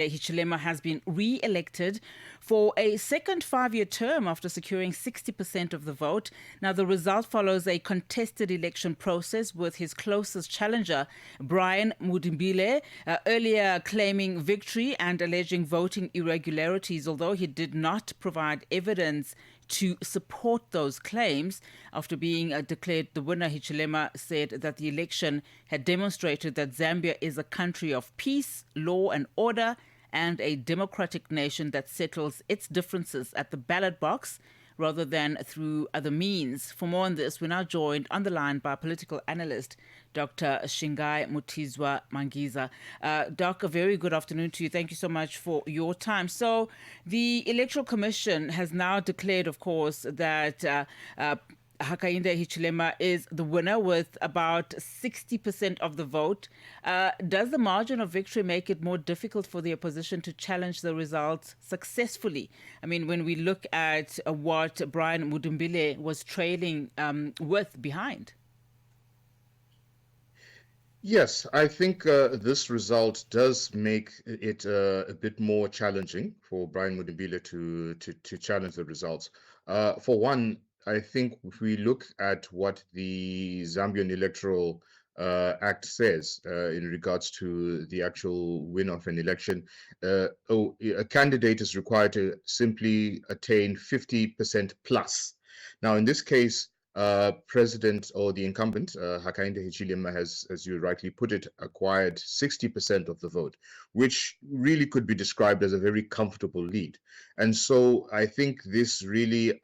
Hichilema has been re-elected for a second five-year term after securing 60% of the vote. Now, the result follows a contested election process with his closest challenger, Brian Mundubile, earlier claiming victory and alleging voting irregularities, although he did not provide evidence to support those claims. After being declared the winner, Hichilema said that the election had demonstrated that Zambia is a country of peace, law and order, and a democratic nation that settles its differences at the ballot box rather than through other means. For more on this, we're now joined on the line by political analyst Dr. Shingai Mutizwa-Mangiza. Doc, a very good afternoon to you. Thank you so much for your time. So the Electoral Commission has now declared, of course, that Hakainde Hichilema is the winner with about 60% of the vote. Does the margin of victory make it more difficult for the opposition to challenge the results successfully? I mean, when we look at what Brian Mundubile was trailing with behind. Yes, I think this result does make it a bit more challenging for Brian Mundubile to challenge the results. For one, I think if we look at what the Zambian Electoral Act says in regards to the actual win of an election, a candidate is required to simply attain 50% plus. Now, in this case, President or the incumbent, Hakainde Hichilema, has, as you rightly put it, acquired 60% of the vote, which really could be described as a very comfortable lead. And so I think this really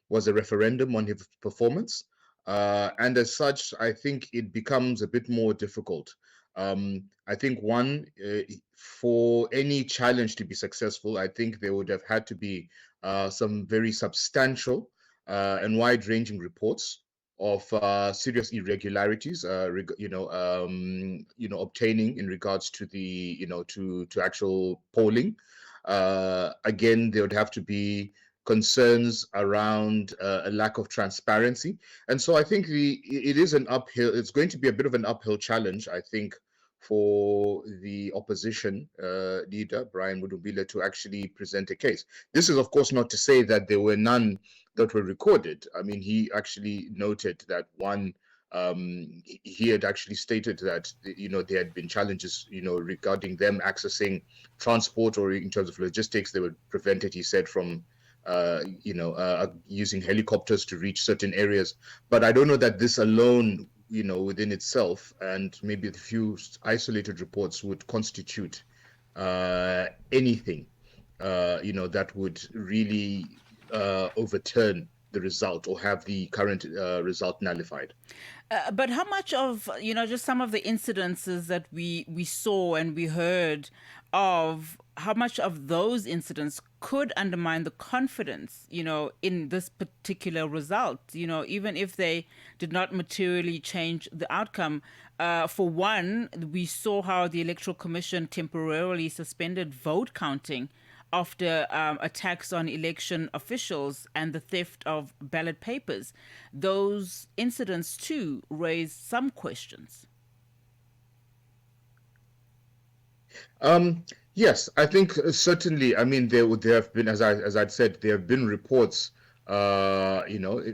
was a referendum on his performance. And as such, I think it becomes a bit more difficult. I think for any challenge to be successful, I think there would have had to be some very substantial and wide-ranging reports of serious irregularities, obtaining in regards to the, to actual polling. Again, there would have to be concerns around a lack of transparency, and so I think it is an uphill. It's going to be a bit of an uphill challenge, I think, for the opposition leader, Brian Mundubile, to actually present a case. This is, of course, not to say that there were none that were recorded. I mean, he actually noted that he had actually stated that, there had been challenges, regarding them accessing transport, or in terms of logistics, they were prevented, he said, from using helicopters to reach certain areas. But I don't know that this alone, within itself, and maybe the few isolated reports, would constitute anything, that would really overturn the result or have the current result nullified. But how much of, just some of the incidences that we saw and we heard of, how much of those incidents could undermine the confidence, in this particular result, even if they did not materially change the outcome? For one, we saw how the Electoral Commission temporarily suspended vote counting after attacks on election officials and the theft of ballot papers. Those incidents, too, raised some questions. Yes, I think certainly. I mean, there have been, as I'd said, there have been reports,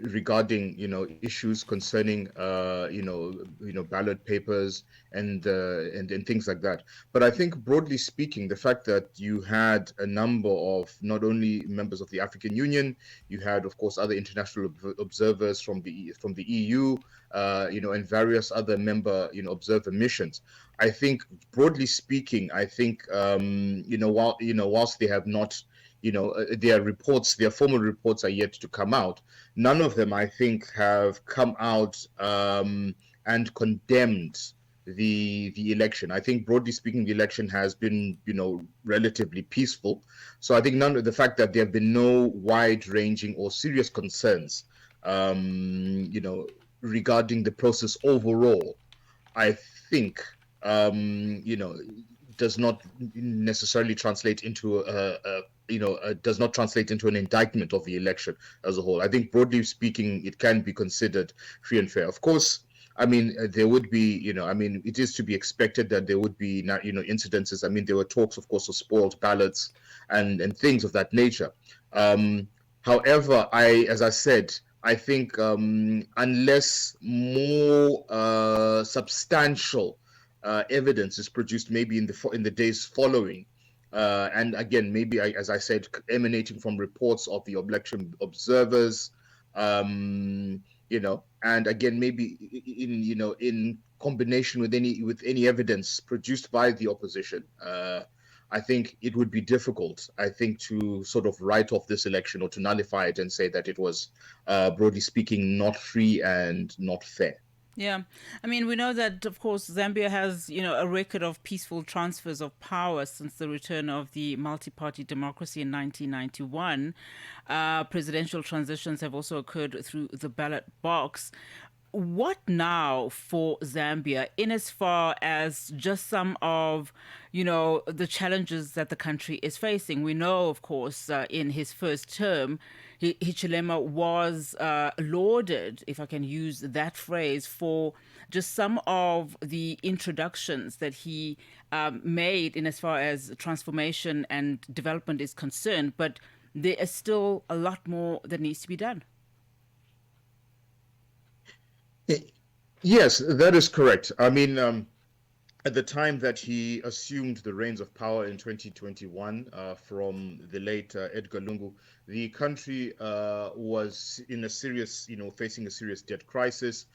regarding issues concerning ballot papers and things like that. But I think, broadly speaking, the fact that you had a number of not only members of the African Union, you had, of course, other international observers from the EU, and various other member observer missions. I think, broadly speaking, I think whilst they have not, their formal reports are yet to come out. None of them, I think, have come out and condemned the election. I think, broadly speaking, the election has been, relatively peaceful. So I think the fact that there have been no wide-ranging or serious concerns, regarding the process overall, I think, does not necessarily translate into does not translate into an indictment of the election as a whole. I think, broadly speaking, it can be considered free and fair. Of course, I mean, there would be, I mean, it is to be expected that there would be, incidences. I mean, there were talks, of course, of spoiled ballots and things of that nature. Um, However, as I said, I think unless more substantial evidence is produced, maybe in the days following, and again, maybe as I said, emanating from reports of the election observers, and again, maybe in combination with any evidence produced by the opposition. I think it would be difficult, I think, to sort of write off this election or to nullify it and say that it was, broadly speaking, not free and not fair. Yeah. I mean, we know that, of course, Zambia has, a record of peaceful transfers of power since the return of the multi-party democracy in 1991. Presidential transitions have also occurred through the ballot box. What now for Zambia in as far as just some of, the challenges that the country is facing? We know, of course, in his first term, Hichilema was lauded, if I can use that phrase, for just some of the introductions that he made in as far as transformation and development is concerned. But there is still a lot more that needs to be done. Yes, that is correct. I mean, at the time that he assumed the reins of power in 2021 from the late Edgar Lungu, the country was in a serious, facing a serious debt crisis.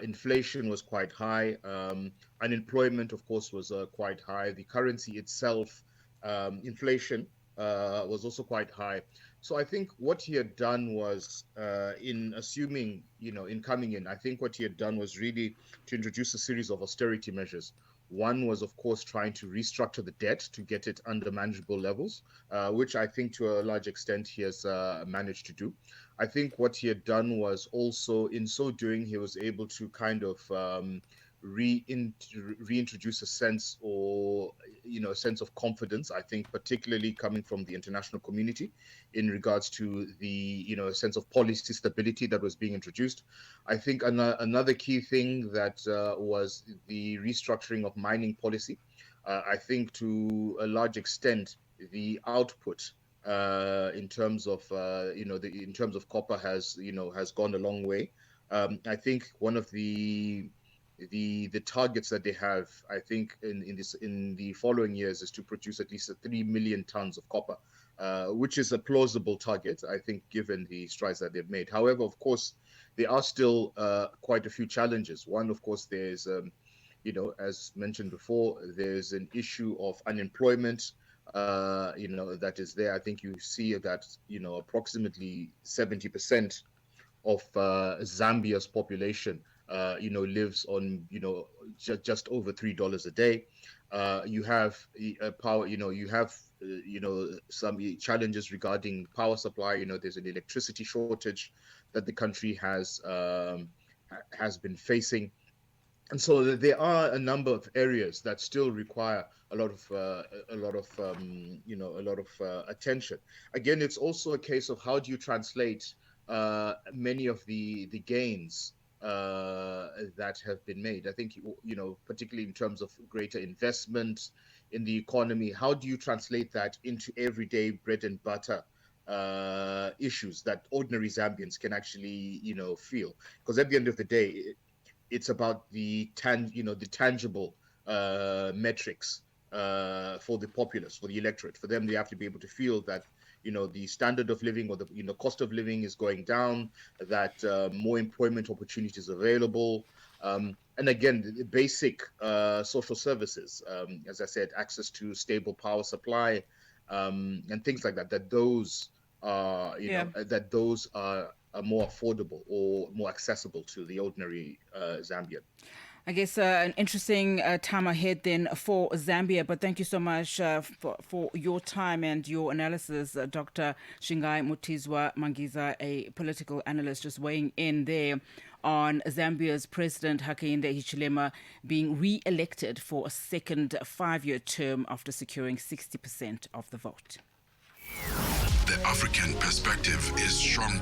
Inflation was quite high. Unemployment, of course, was quite high. The currency itself, inflation, was also quite high. So I think what he had done was, in assuming, in coming in, I think what he had done was really to introduce a series of austerity measures. One was, of course, trying to restructure the debt to get it under manageable levels, which I think to a large extent he has managed to do. I think what he had done was also, in so doing, he was able to kind of reintroduce a sense a sense of confidence, I think, particularly coming from the international community in regards to the, sense of policy stability that was being introduced. I think another key thing that was the restructuring of mining policy. I think to a large extent, the output in terms of, in terms of copper has gone a long way. I think one of the targets that they have, I think, in the following years is to produce at least 3 million tons of copper, which is a plausible target, I think, given the strides that they've made. However, of course, there are still quite a few challenges. One, of course, there's, as mentioned before, there's an issue of unemployment, that is there. I think you see that, approximately 70% of Zambia's population lives on, just over $3 a day. You have power, you have, some challenges regarding power supply. There's an electricity shortage that the country has been facing. And so there are a number of areas that still require a lot of attention. Again, it's also a case of how do you translate many of the gains that have been made. I think, particularly in terms of greater investment in the economy, how do you translate that into everyday bread and butter issues that ordinary Zambians can actually, feel? Because at the end of the day, it's about the tangible metrics for the populace, for the electorate. For them, they have to be able to feel that the standard of living or the cost of living is going down, that more employment opportunities available, and again, the basic social services, as I said, access to stable power supply, and things like that. That those are more affordable or more accessible to the ordinary Zambian. I guess an interesting time ahead then for Zambia. But thank you so much for your time and your analysis, Dr. Shingai Mutizwa-Mangiza, a political analyst, just weighing in there on Zambia's President Hakainde Hichilema being re-elected for a second 5-year term after securing 60% of the vote. The African perspective is strong.